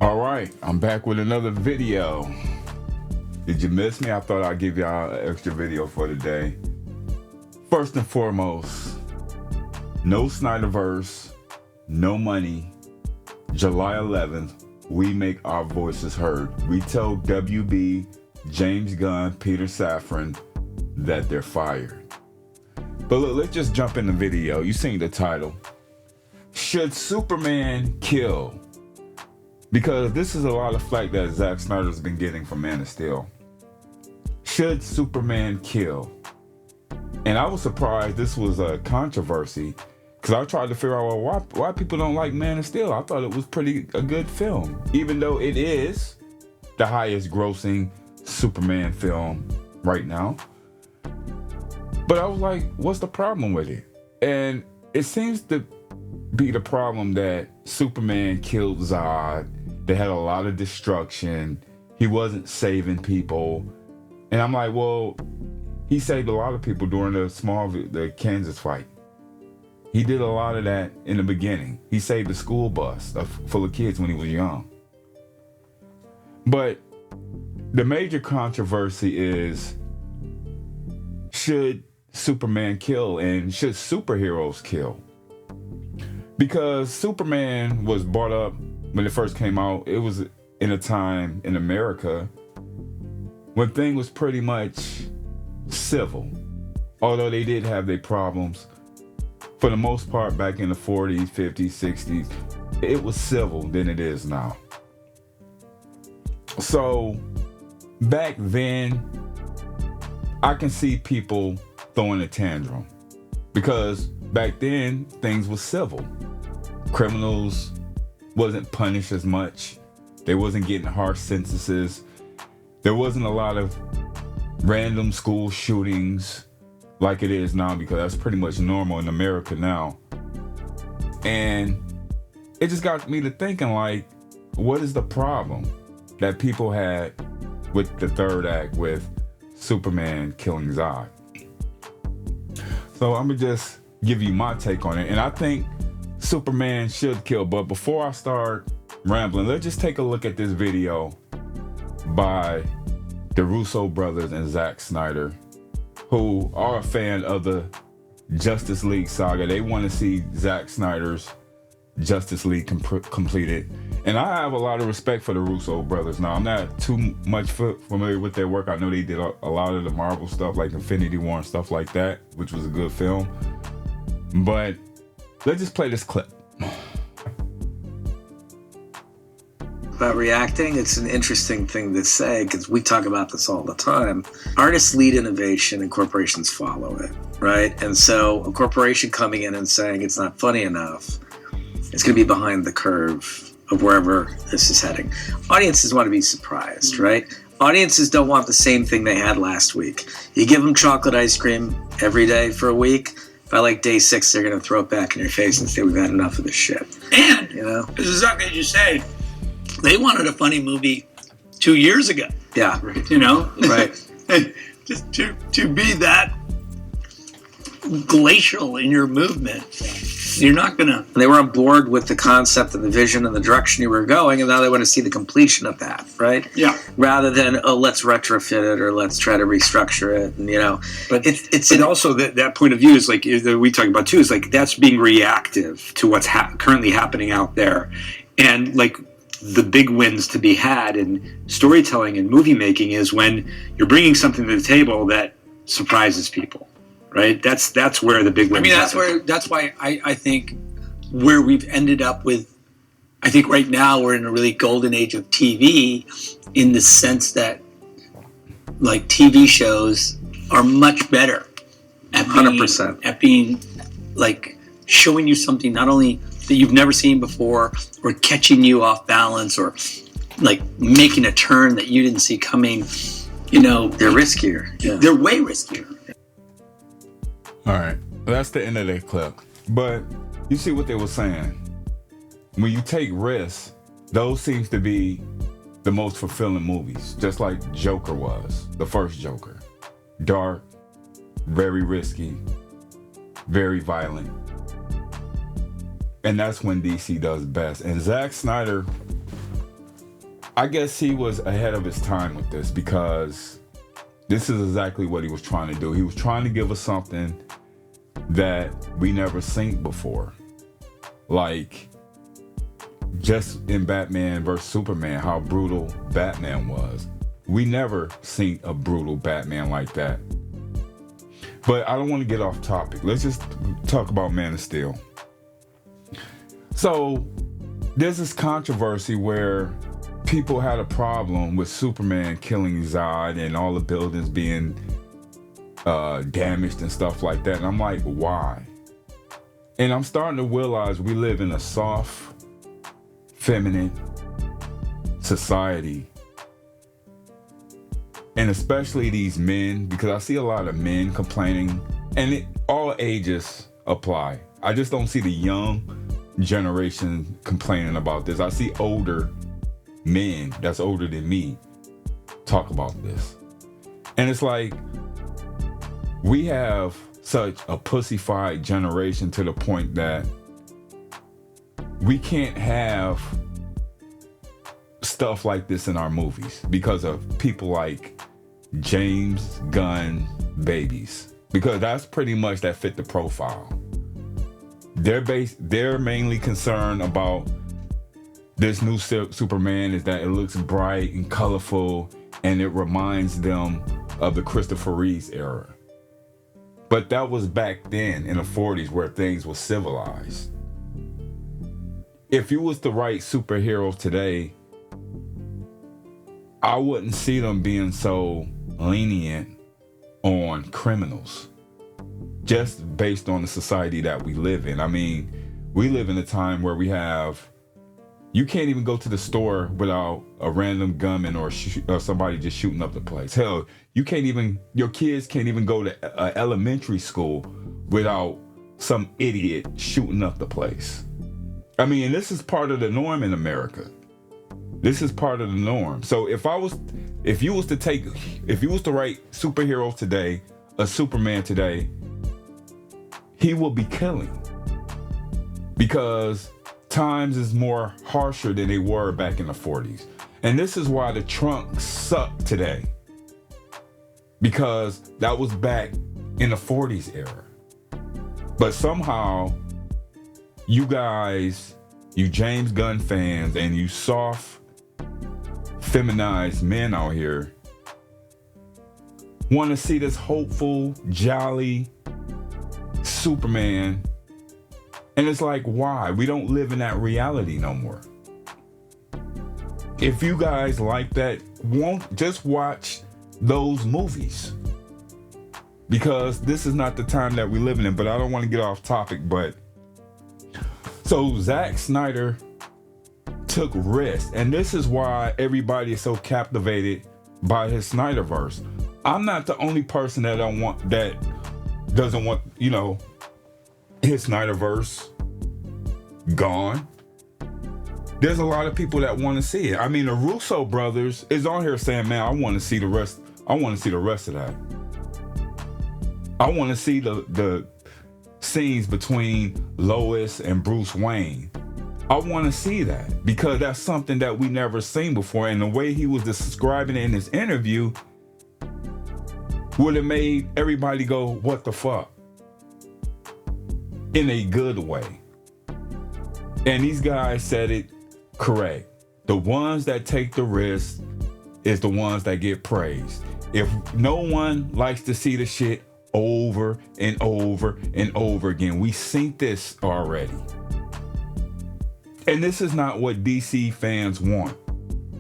All right, I'm back with another video. Did you miss me? I thought I'd give y'all an extra video for today. First and foremost, no Snyderverse, no money. July 11th, we make our voices heard. We tell WB, James Gunn, Peter Safran that they're fired. But look, let's just jump in the video. You seen the title. Should Superman kill? Because this is a lot of flack that Zack Snyder's been getting from Man of Steel. Should Superman kill? And I was surprised this was a controversy, because I tried to figure out, well, why people don't like Man of Steel. I thought it was a good film, even though it is the highest grossing Superman film right now. But I was like, what's the problem with it? And it seems to be the problem that Superman killed Zod. They had a lot of destruction. He wasn't saving people. And I'm like, well, he saved a lot of people during the Kansas fight. He did a lot of that in the beginning. He saved a school bus full of kids when he was young. But the major controversy is, should Superman kill, and should superheroes kill? Because Superman was brought up when it first came out. It was in a time in America when things was pretty much civil. Although they did have their problems, for the most part back in the 40s, 50s, 60s, it was civil than it is now. So back then, I can see people throwing a tantrum, because back then things were civil. Criminals wasn't punished as much. They wasn't getting harsh sentences. There wasn't a lot of random school shootings like it is now, because that's pretty much normal in America now. And it just got me to thinking, like, what is the problem that people had with the third act with Superman killing Zod? So I'm gonna just give you my take on it. And I think Superman should kill. But before I start rambling, let's just take a look at this video by the Russo brothers and Zack Snyder, who are a fan of the Justice League saga. They want to see Zack Snyder's Justice League completed. And I have a lot of respect for the Russo brothers. Now, I'm not too much familiar with their work. I know they did a lot of the Marvel stuff, like Infinity War and stuff like that, which was a good film. But let's just play this clip. About reacting, it's an interesting thing to say, because we talk about this all the time. Artists lead innovation and corporations follow it, right? And so a corporation coming in and saying it's not funny enough, it's going to be behind the curve of wherever this is heading. Audiences want to be surprised, right? Audiences don't want the same thing they had last week. You give them chocolate ice cream every day for a week, by like day 6, they're going to throw it back in your face and say, we've had enough of this shit. And, you know, this is exactly what you said. They wanted a funny movie 2 years ago. Yeah. You know? Right. Just to be that glacial in your movement, you're not going to... They were on board with the concept and the vision and the direction you were going, and now they want to see the completion of that, right? Yeah. Rather than, oh, let's retrofit it or let's try to restructure it, and, you know. But it's also that point of view is like, that we talk about too, is like, that's being reactive to what's currently happening out there. And like, the big wins to be had in storytelling and movie making is when you're bringing something to the table that surprises people, right? That's where the big wins happen. that's why I think where we've ended up with, I think right now we're in a really golden age of TV, in the sense that like TV shows are much better at 100%. At being like showing you something not only that you've never seen before, or catching you off balance, or like making a turn that you didn't see coming. You know, They're riskier. Yeah. They're way riskier. All right, that's the end of that clip. But you see what they were saying. When you take risks, those seems to be the most fulfilling movies, just like Joker was, the first Joker. Dark, very risky, very violent. And that's when DC does best. And Zack Snyder I guess he was ahead of his time with this, because this is exactly what he was trying to do. He was trying to give us something that we never seen before. Like, just in Batman vs. Superman, how brutal Batman was. We never seen a brutal Batman like that. But I don't want to get off topic. Let's just talk about Man of Steel. So, there's this controversy where people had a problem with Superman killing Zod and all the buildings being damaged and stuff like that. And I'm like, why? And I'm starting to realize we live in a soft, feminine society. And especially these men, because I see a lot of men complaining, and all ages apply. I just don't see the young generation complaining about this. I see older men that's older than me talk about this. And it's like, we have such a pussified generation to the point that we can't have stuff like this in our movies because of people like James Gunn babies, because that's pretty much that fit the profile. They're mainly concerned about this new Superman is that it looks bright and colorful, and it reminds them of the Christopher Reeves era. But that was back then in the 40s where things were civilized. If you was to write superheroes today, I wouldn't see them being so lenient on criminals, just based on the society that we live in. I mean, we live in a time where you can't even go to the store without a random gunman or somebody just shooting up the place. Hell, your kids can't even go to elementary school without some idiot shooting up the place. I mean, and this is part of the norm in America. This is part of the norm. So if you was to write superheroes today, a Superman today, he will be killing, because times is more harsher than they were back in the 40s. And this is why the trunks suck today, because that was back in the 40s era. But somehow you guys, you James Gunn fans and you soft, feminized men out here want to see this hopeful, jolly Superman. And it's like, why? We don't live in that reality no more. If you guys like that, won't just watch those movies, because this is not the time that we're living in. But I don't want to get off topic. But so Zack Snyder took risks, and this is why everybody is so captivated by his Snyderverse. I'm not the only person that doesn't want, his Snyderverse gone. There's a lot of people that want to see it. I mean, the Russo brothers is on here saying, man, I want to see the rest. I want to see the rest of that. I want to see the scenes between Lois and Bruce Wayne. I want to see that, because that's something that we never seen before. And the way he was describing it in his interview would have made everybody go, what the fuck? In a good way. And these guys said it correct. The ones that take the risk is the ones that get praised. If no one likes to see the shit over and over and over again, we seen this already. And this is not what DC fans want.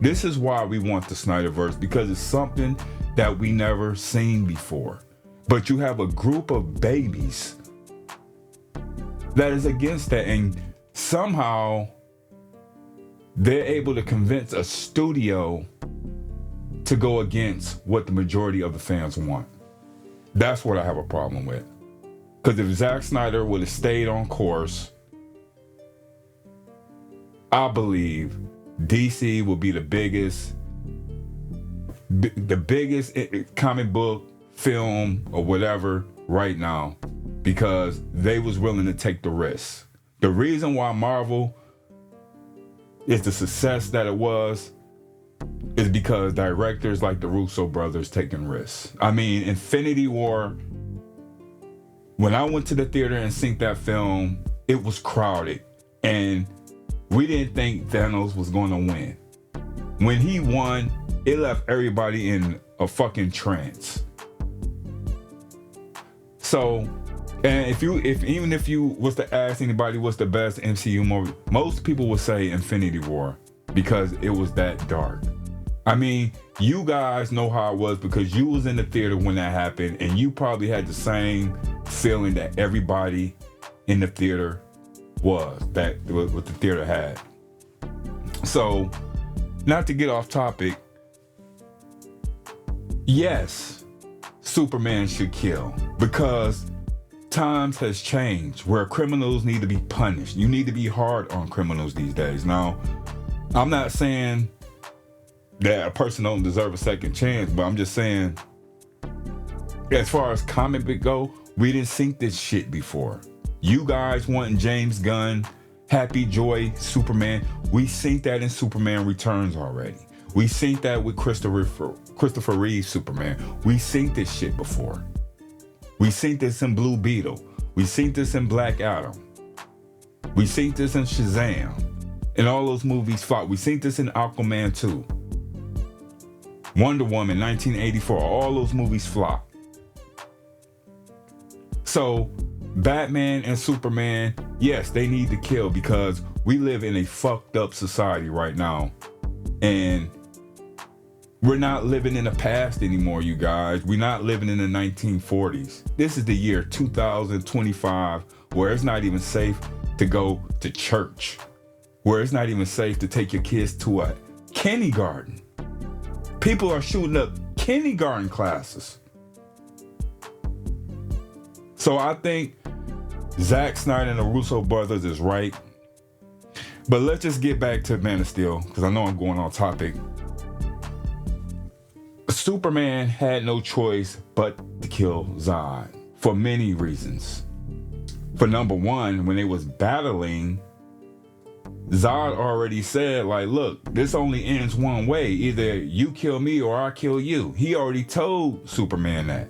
This is why we want the Snyderverse, because it's something that we never seen before. But you have a group of babies that is against that, and somehow they're able to convince a studio to go against what the majority of the fans want. That's what I have a problem with. Because if Zack Snyder would have stayed on course, I believe DC will be the biggest comic book, film, or whatever right now, because they was willing to take the risk. The reason why Marvel is the success that it was is because directors like the Russo brothers taking risks. I mean, Infinity War, when I went to the theater and seen that film, it was crowded. And we didn't think Thanos was going to win. When he won, it left everybody in a fucking trance. So, and if you was to ask anybody what's the best MCU movie, most people would say Infinity War because it was that dark. I mean, you guys know how it was because you was in the theater when that happened, and you probably had the same feeling that everybody in the theater was, that what the theater had. So, not to get off topic, yes, Superman should kill because times has changed where criminals need to be punished. You need to be hard on criminals these days. Now, I'm not saying that a person don't deserve a second chance, but I'm just saying, as far as comic book go, we didn't see this shit before. You guys wanting James Gunn, Happy Joy Superman, we seen that in Superman Returns already. We seen that with Christopher Reeve Superman. We seen this shit before. We seen this in Blue Beetle. We seen this in Black Adam. We seen this in Shazam. And all those movies fought. We seen this in Aquaman 2. Wonder Woman 1984. All those movies flopped. So Batman and Superman, yes, they need to kill because we live in a fucked up society right now. And we're not living in the past anymore, you guys. We're not living in the 1940s. This is the year 2025, where it's not even safe to go to church, where it's not even safe to take your kids to a kindergarten. People are shooting up kindergarten classes. So I think Zack Snyder and the Russo brothers is right. But let's just get back to Man of Steel, because I know I'm going on topic. Superman had no choice but to kill Zod for many reasons. For number one, when they was battling, Zod already said, like, look, this only ends one way. Either you kill me or I kill you. He already told Superman that.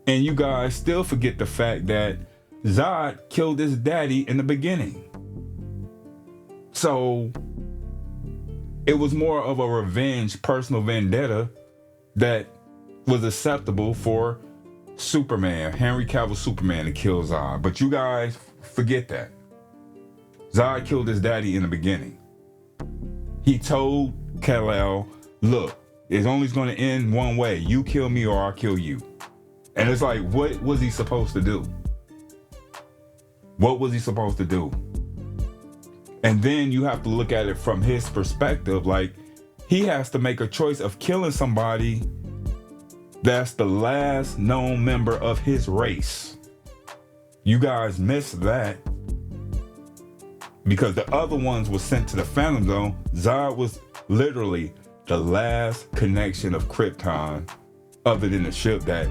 And you guys still forget the fact that Zod killed his daddy in the beginning. So it was more of a revenge, personal vendetta that was acceptable for Superman, Henry Cavill Superman, to kill Zod. But you guys forget that. Zod killed his daddy in the beginning. He told Kal-El, look, it's only going to end one way. You kill me or I'll kill you. And it's like, what was he supposed to do? What was he supposed to do? And then you have to look at it from his perspective. Like, he has to make a choice of killing somebody that's the last known member of his race. You guys missed that. Because the other ones were sent to the Phantom Zone. Zod was literally the last connection of Krypton other than the ship that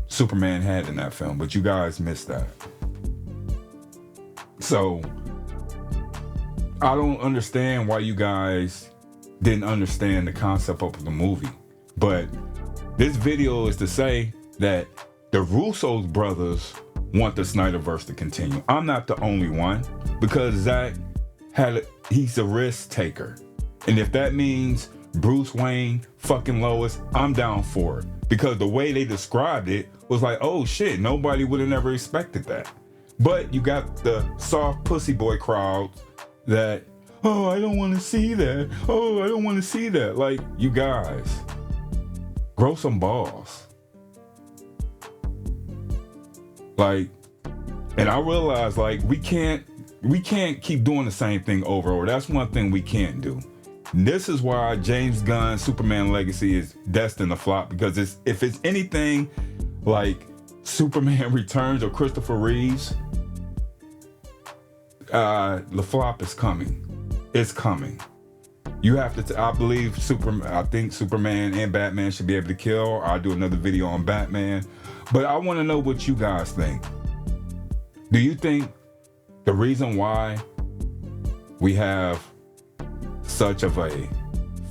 Superman had in that film. But you guys missed that. So I don't understand why you guys didn't understand the concept of the movie. But this video is to say that the Russo brothers want the Snyderverse to continue. I'm not the only one, because Zack he's a risk taker. And if that means Bruce Wayne fucking Lois, I'm down for it. Because the way they described it was like, oh shit, nobody would have never expected that. But you got the soft pussy boy crowd that, oh, I don't want to see that. Oh, I don't want to see that. Like, you guys, grow some balls. Like, and I realize, like, we can't keep doing the same thing over. That's one thing we can't do. This is why James Gunn's Superman Legacy is destined to flop, because if it's anything like Superman Returns or Christopher Reeves, the flop is coming. It's coming. You have to, I think Superman and Batman should be able to kill. I'll do another video on Batman. But I want to know what you guys think. Do you think the reason why we have such of a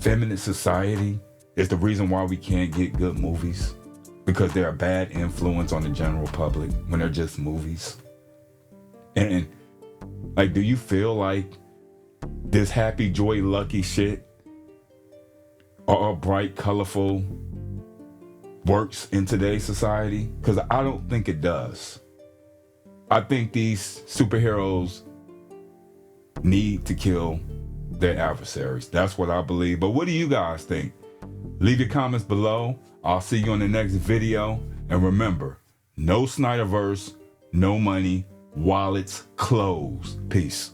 effeminate society is the reason why we can't get good movies, because they're a bad influence on the general public when they're just movies. And like, do you feel like this happy, joy, lucky shit, all bright, colorful, works in today's society? Because I don't think it does. I think these superheroes need to kill their adversaries. That's what I believe. But what do you guys think? Leave your comments below. I'll see you on the next video. And remember, no Snyderverse, no money, wallets closed. Peace.